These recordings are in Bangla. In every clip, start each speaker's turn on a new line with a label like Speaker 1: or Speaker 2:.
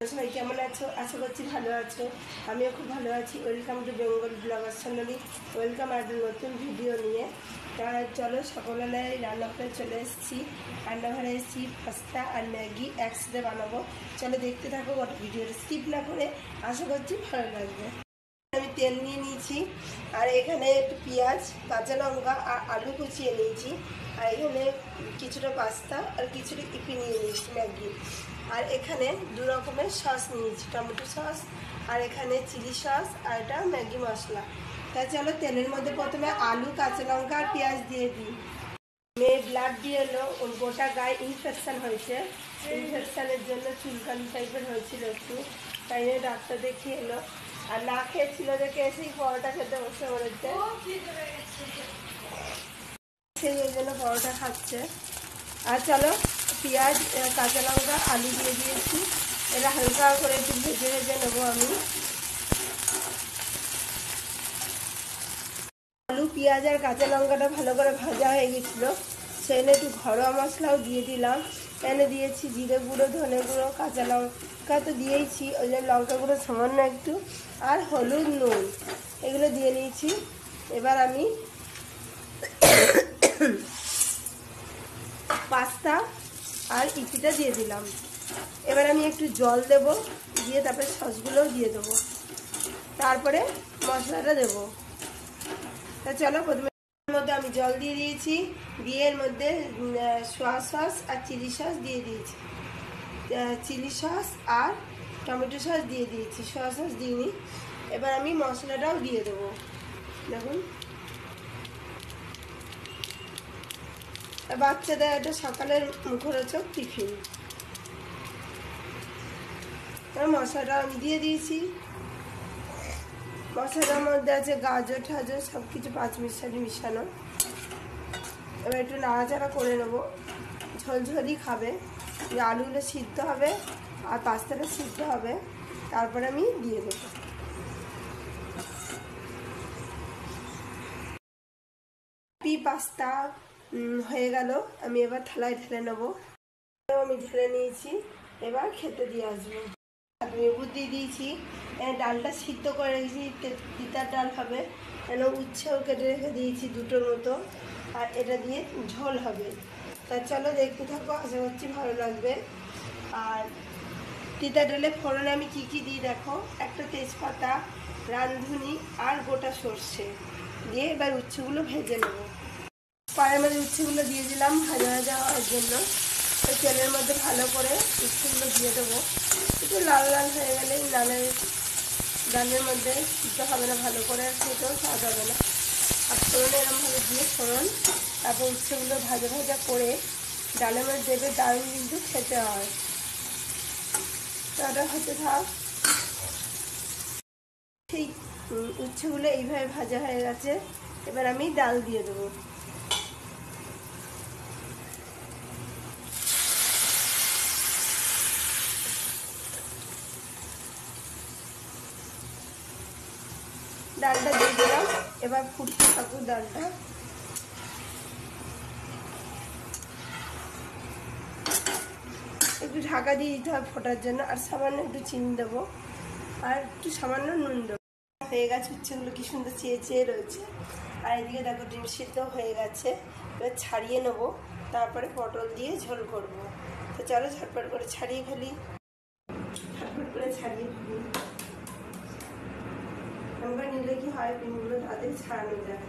Speaker 1: সবাই কেমন আছো? আশা করছি ভালো আছো। আমিও খুব ভালো আছি। Welcome to Bengal blogger channel. Welcome একটা নতুন ভিডিও নিয়ে। চলো সকালবেলায় রান্নাঘরে চলে এসেছি। রান্নাঘরে এসেছি পাস্তা আর ম্যাগি একসাথে বানাবো। চলো দেখতে থাকো গোটা ভিডিওটা স্কিপ না করে। আশা করছি ভালো লাগবে। আমি তেল নিয়ে নিয়েছি আর এখানে একটু পেঁয়াজ, কাঁচা লঙ্কা আর আলু কুচিয়ে নিয়েছি। আর এখানে কিছুটা পাস্তা আর কিছুটা ইপি নিয়ে নিয়েছি ম্যাগি। আর এখানে দু রকমের সস নিয়েছি, টমেটো সস আর এখানে চিলি সস আর এটা ম্যাগি মশলা। তা চলো তেলের মধ্যে প্রথমে আলু, কাঁচা লঙ্কা আর পেঁয়াজ দিয়ে দিই। মেয়ে ব্লাড দিয়ে এলো, ওর গোটা গায়ে ইনফেকশান হয়েছে। ইনফেকশানের জন্য চুলকানি টাইপের হয়েছিল একটু, তাই নিয়ে ডাক্তার দেখিয়ে এলো। আর না খেয়েছিল দেখে এসেই পরোটা খেতে বসে পড়েছে, সেই জন্য পরোটা খাচ্ছে। আর চলো পেঁয়াজ, কাঁচা লঙ্কা, আলু দিয়ে দিয়েছি। এটা হালকা করে একটু ভেজে ভেজে নেবো আমি। আলু, পেঁয়াজ আর কাঁচা লঙ্কাটা ভালো করে ভাজা হয়ে গেছিলো। সেখানে একটু ঘরোয়া মশলাও দিয়ে দিলাম। এনে দিয়েছি জিরে গুঁড়ো, ধনে গুঁড়ো, কাঁচা লঙ্কা তো দিয়েইছি, ওই জন্য লঙ্কা গুঁড়ো সামান্য একটু, আর হলুদ, নুন এগুলো দিয়ে নিয়েছি। এবার আমি পাস্তা আর ইপিটা দিয়ে দিলাম। এবার আমি একটু জল দেব, দিয়ে তারপরে সসগুলোও দিয়ে দেবো, তারপরে মশলাটা দেবো। তা চলো প্রথমে মধ্যে আমি জল দিয়ে দিয়েছি, দিয়ে এর মধ্যে সোয়া সস আর চিলি সস দিয়ে দিয়েছি। চিলি সস আর টমেটো সস দিয়ে দিয়েছি, সোয়া সস দিইনি। এবার আমি মশলাটাও দিয়ে দেবো। দেখুন বাচ্চাদের একটা সকালের মুখরোচক টিফিন। মশলাটা আমি দিয়ে দিয়েছি। মশলার মধ্যে আছে গাজর ঠাজর সব কিছু পাঁচমিশালি মিশানো। এবার একটু নাড়াচাড়া করে নেবো। ঝোলঝোলই খাবে, আলুগুলো সিদ্ধ হবে আর পাস্তাটা সিদ্ধ হবে, তারপরে আমি দিয়ে দেবো। পাস্তা হয়ে গেল, আমি এবার থালায় ঢেলে নেবো। আমি ঢেলে নিয়েছি, এবার খেতে দিয়ে আসবো। লেবু দিয়ে দিয়েছি, ডালটা সিদ্ধ করে রেখেছি, তিতার ডাল হবে। উচ্ছেও কেটে রেখে দিয়েছি দুটোর মতো, আর এটা দিয়ে ঝোল হবে। তা চলো দেখতে থাকো, আশা করছি ভালো লাগবে। আর তিতা ডালে ফোড়নে আমি কি কি দিই দেখো, একটা তেজপাতা, রাঁধুনি আর গোটা সর্ষে দিয়ে এবার উচ্ছেগুলো ভেজে নেবো। পায়ের মধ্যে উচ্ছেগুলো দিয়ে দিলাম ভাজা ভাজা হওয়ার জন্য। তেলের মধ্যে ভালো করে উচ্ছেগুলো দিয়ে দেবো। একটু লাল লাল হয়ে গেলেই ডালের মধ্যে সিদ্ধ হবে না ভালো করে, আর খেতেও স্বাদ হবে না। আর ফোড়নে এরকমভাবে দিয়ে ফোড়ন, তারপর উচ্ছেগুলো ভাজা ভাজা করে ডালের মধ্যে দেবে, দারুণ কিন্তু খেতে হয়। ওটা হতে থাক। সেই উচ্ছেগুলো এইভাবে ভাজা হয়ে গেছে, এবার আমি ডাল দিয়ে দেবো। ডালটা দিয়ে দিলাম, এবার ফুটতে থাকুক ডালটা। একটু ঢাকা দিয়ে দিতে হবে ফোটার জন্য, আর সামান্য একটু চিনি দেবো, আর একটু সামান্য নুন দেবো। হয়ে গেছে, উচ্ছেগুলো কি সুন্দর চেয়ে চেয়ে রয়েছে। আর এদিকে দেখো ডিম সিদ্ধ হয়ে গেছে। এবার ছাড়িয়ে নেবো, তারপরে পটল দিয়ে ঝোল করবো। তো চলো ঝটপট করে ছাড়িয়ে ফেলি, ঝটপট করে ছাড়িয়ে ফেলি। আমরা নিলে কি হয়, ডিমগুলো তাদের ছাড়ানো যায়।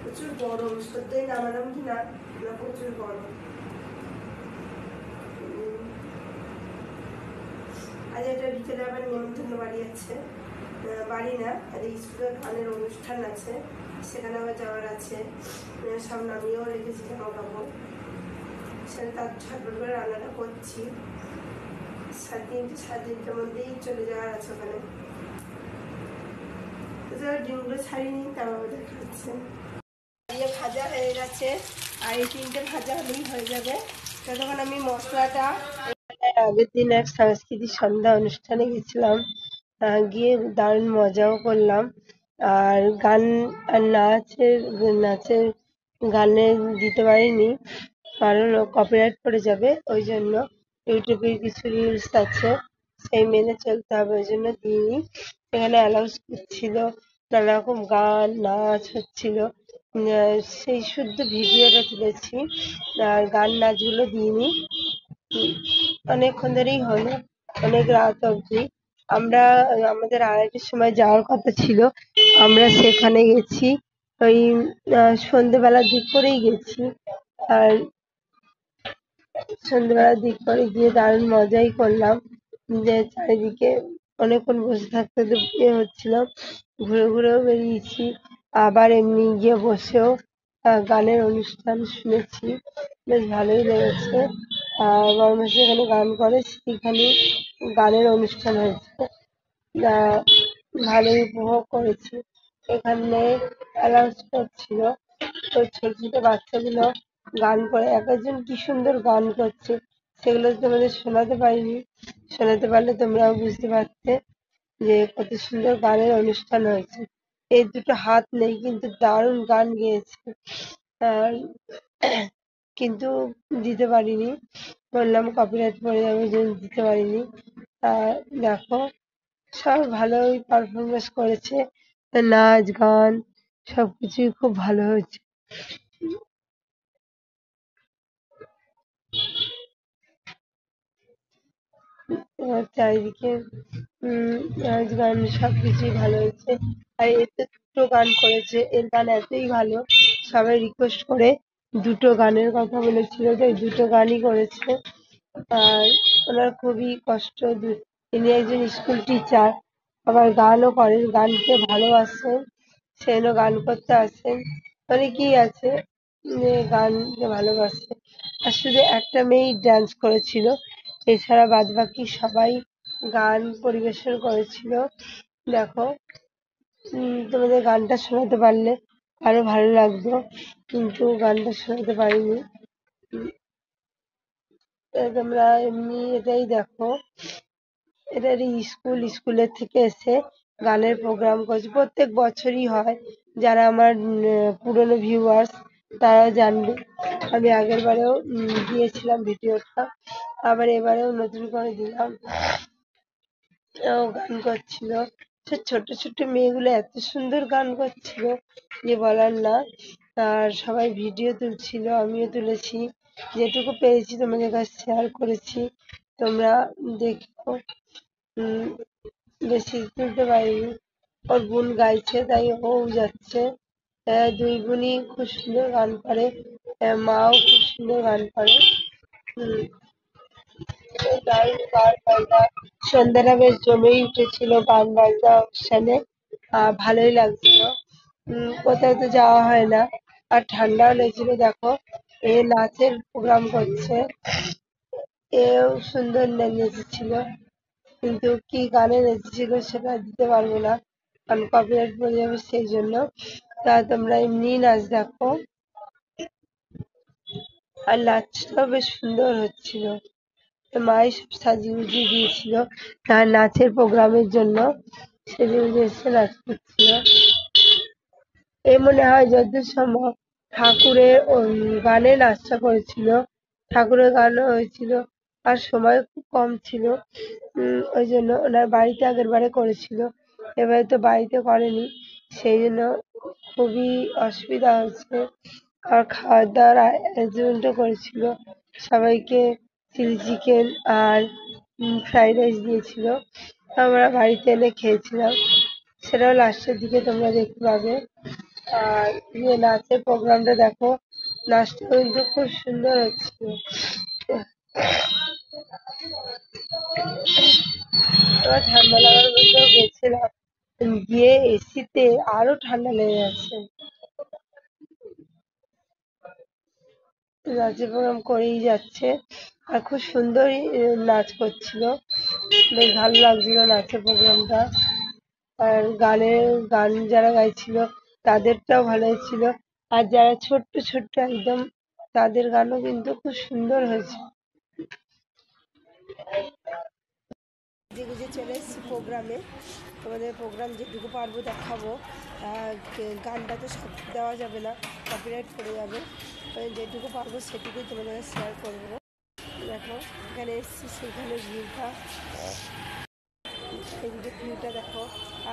Speaker 1: প্রচুর গরম, সত্যি নামালাম কি না, প্রচুর গরম। আজ একটা বিকেলে আবার নিমন্ত্রণ বাড়ি আছে, বাড়ি না আর স্কুলের গানের অনুষ্ঠান আছে, সেখানে আবার যাওয়ার আছে। সব নামিয়েও রেখেছি জামা কাপড়, সেটা তার ঝটপট করে রান্নাটা করছি। 3:30 মধ্যেই চলে যাওয়ার আছে ওখানে। ডিমগুলো ছাড়িয়ে নিই, তারপর দেখাচ্ছে। ভাজা হয়ে গেছে, আর এই তিনটে ভাজা হলেই হয়ে যাবে। ততক্ষণ আমি মশলাটা, আগের দিন এক সাংস্কৃতিক সন্ধ্যা অনুষ্ঠানে গেছিলাম, গিয়ে দারুণ মজাও করলাম। আর গান আর নাচের গানে দিতে পারিনি, কারণ কপিরাইট পড়ে যাবে। ওই জন্য ইউটিউবে কিছু রুলস আছে, সেই মেনে চলতে হবে, ওই জন্য দিইনি। এখানে অ্যালাউন্স করছিল, নানা রকম গান নাচ হচ্ছিল, সেই শুদ্ধ ভিডিওটা তুলেছি, আর গান নাচগুলো দিইনি। অনেকক্ষণ ধরেই হলো, অনেক রাত অবধি। আমরা আমাদের 2:30টার সময় যাওয়ার কথা ছিল, আমরা সেখানে গেছি ওই সন্ধেবেলার দিক করেই গেছি। আর সন্ধ্যেবেলার দিক করে গিয়ে দারুণ মজাই করলাম, যে চারিদিকে অনেকক্ষণ বসে থাকতে তো হচ্ছিল, ঘুরে ঘুরেও বেরিয়েছি, আবার এমনি গিয়ে বসেও গানের অনুষ্ঠান শুনেছি, বেশ ভালোই লেগেছে। আর বড়মাসি এখানে গান করে, সেখানে গানের অনুষ্ঠান হয়েছে, ভালোই উপভোগ করেছি। এখানে অ্যানাউন্স করছিল, তো ছোট ছোট বাচ্চাগুলো গান করে, এক একজন কি সুন্দর গান করছে, সেগুলো তোমাদের শোনাতে পারিনি, শোনাতে পারলে তোমরাও বুঝতে পারতে যে কত সুন্দর গানের অনুষ্ঠান হয়েছে। এই দুটো হাত নেই কিন্তু দারুণ গান গেয়েছে। আর কিন্তু দিতে পারিনি, বললাম কপিরাইট পড়ে যাবে, ওই জন্য দিতে পারিনি। আর দেখো, সব ভালোই পারফরমেন্স করেছে, নাচ গান সবকিছুই খুব ভালো হয়েছে। চারিদিকে নাচ গান সবকিছুই ভালো হয়েছে। আর এতে দুটো গান করেছে, এর গান এতই ভালো, সবাই রিকোয়েস্ট করে দুটো গানের কথা বলেছিল, তাই দুটো গানই করেছে। আর ওনার খুবই কষ্ট, তিনি একজন স্কুল টিচার, আবার গানও করেন, গানকে ভালোবাসেন, সেজন্য গান করতে আসেন। অনেকেই আছে যে গানকে ভালোবাসে। আর শুধু একটা মেয়েই ডান্স করেছিল, এছাড়া বাদবাকি সবাই গান পরিবেশন করেছিল। দেখো, তোমাদের গানটা শোনাতে পারলে আরো ভালো লাগতো, কিন্তু গানটা শোনাতে পারিনি। তোমরা এমনি এটাই দেখো, এটা স্কুলের থেকে এসে গানের প্রোগ্রাম করছে, প্রত্যেক বছরই হয়। যারা আমার পুরনো ভিউয়ার্স তারা জানবে, আমি আগের বারেও দিয়েছিলাম ভিডিওটা, আবার এবারেও নতুন করে দিলাম। ও গান করছিল, সে ছোট ছোট মেয়েগুলো এত সুন্দর গান করছিল যে বলার না। আর সবাই ভিডিও তুলছিল, আমিও তুলেছি, যেটুকু পেরেছি তোমাদের কাছে শেয়ার করেছি, তোমরা দেখো। বেশি তুলতে পারিনি, ওর বোন গাইছে তাই ও যাচ্ছে। দুই বোনই খুব সুন্দর গান করে, মাও খুব সুন্দর গান করে। হম দারুণ গান বাজনা, সন্ধ্যাটা বেশ জমেই উঠেছিল গান বাজনা অনুষ্ঠানে, ভালোই লাগছিল। কোথাও তো যাওয়া হয় না, আর ঠান্ডাও লেগেছিল। দেখো, এ নাচের প্রোগ্রাম করছে, এও সুন্দর নেচেছিল, কিন্তু কি গানে নেচেছিল সেটা দিতে পারবো না, কারণ কপিরাইট পড়ে যাবে, সেই জন্য। তা তোমরা এমনি নাচ দেখো। আর নাচটাও বেশ সুন্দর হচ্ছিল, মাই সব সাজিয়ে গুজিয়ে দিয়েছিল তার নাচের প্রোগ্রামের জন্য, সেজে গুজে এসে নাচ করছিল। এ মনে হয় যতদূর সম্ভব ঠাকুরের গানে নাচটা করেছিল, ঠাকুরের গানও হয়েছিল, আর সময় খুব কম ছিল, ওই জন্য ওনার বাড়িতে আগের বারে করেছিল, এবারে তো বাড়িতে করেনি, সেই জন্য খুবই অসুবিধা হয়েছে। আর খাওয়া দাওয়ার অ্যারেঞ্জমেন্টও করেছিল, সবাইকে চিলি চিকেন আর ফ্রাইড রাইস দিয়েছিল, আমরা বাড়িতে এনে খেয়েছিলাম, সেটাও লাস্টের দিকে তোমরা দেখতে পাবে। আর নাচের প্রোগ্রামটা দেখো, নাচটা কিন্তু খুব সুন্দর হচ্ছিল। এবার ঠান্ডা লাগার মধ্যেও গেছিলাম, গিয়ে এসিতে আরো ঠান্ডা লেগে গেছে। নাচের প্রোগ্রাম করেই যাচ্ছে, আর খুব সুন্দরই নাচ করছিল, বেশ ভালো লাগছিল নাচের প্রোগ্রামটা। আর গান যারা গাইছিল তাদেরটাও ভালো হয়েছিল, আর যারা ছোট্ট ছোট্ট একদম, তাদের গানও কিন্তু খুব সুন্দর হয়েছে। গুজে চলে এসেছি প্রোগ্রামে। তোমাদের প্রোগ্রাম যেটুকু পারবো দেখাবো। গানটা তো সব দেওয়া যাবে না, কপিরাইট পড়ে যাবে। যেটুকু পারবো সেটুকুই তোমাদের শেয়ার করবো। দেখো এখানে এসেছি, সেখানে ভিউটা, এদিকে ভিউটা দেখো।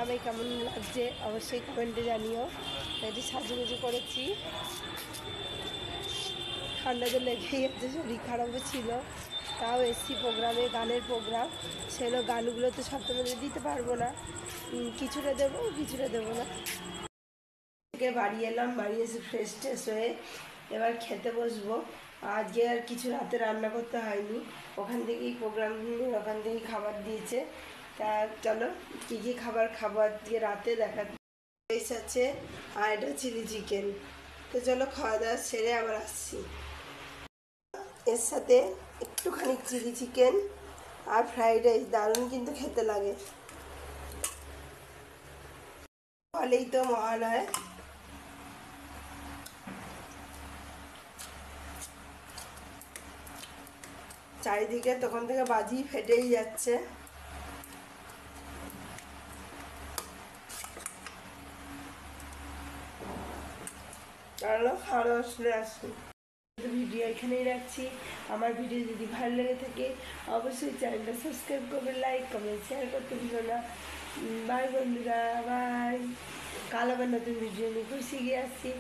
Speaker 1: আমি কেমন লাগছে অবশ্যই কমেন্টে জানিও। এটি সাজুগুজু করেছি, ঠান্ডা তো লেগেই যাচ্ছে, শরীর খারাপও ছিল, তাও এসছি প্রোগ্রামে, গানের প্রোগ্রাম। সেগুলো গানগুলো তো সব তোমাদের দিতে পারবো না, কিছুটা দেবো কিছুটা দেবো না। থেকে বাড়ি এলাম, বাড়ি এসে ফ্রেশ ট্রেশ হয়ে এবার খেতে বসবো। আজকে আর কিছু রাতে রান্না করতে হয়নি, ওখান থেকেই প্রোগ্রাম, ওখান থেকেই খাবার দিয়েছে। তা চলো কী কী খাবার খাবো আজকে রাতে দেখা। রাইস আছে আর এটা চিলি চিকেন। তো চলো খাওয়া দাওয়া সেরে আবার আসছি। এর সাথে একটুখানি চিলি চিকেন আর ফ্রাইড রাইস, দারুণ কিন্তু খেতে লাগে, ফলেই তো মহান হয়। চারিদিকে তখন থেকে বাজি ফেটেই যাচ্ছে। চলো খাওয়া দাওয়া চলে আসি। ভিডিও এখানেই রাখছি। আমার ভিডিও যদি ভালো লেগে থাকে অবশ্যই চ্যানেলটা সাবস্ক্রাইব করবে, লাইক কমেন্ট শেয়ার করতে ভুলো না। বাই বন্ধুরা, বাই। কাল আবার নতুন ভিডিও নিয়ে খুশি গিয়ে আসছি।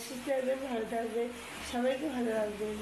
Speaker 1: সুস্থ থাকবেন, ভালো থাকবেন, সবাইকে ভালো রাখবেন।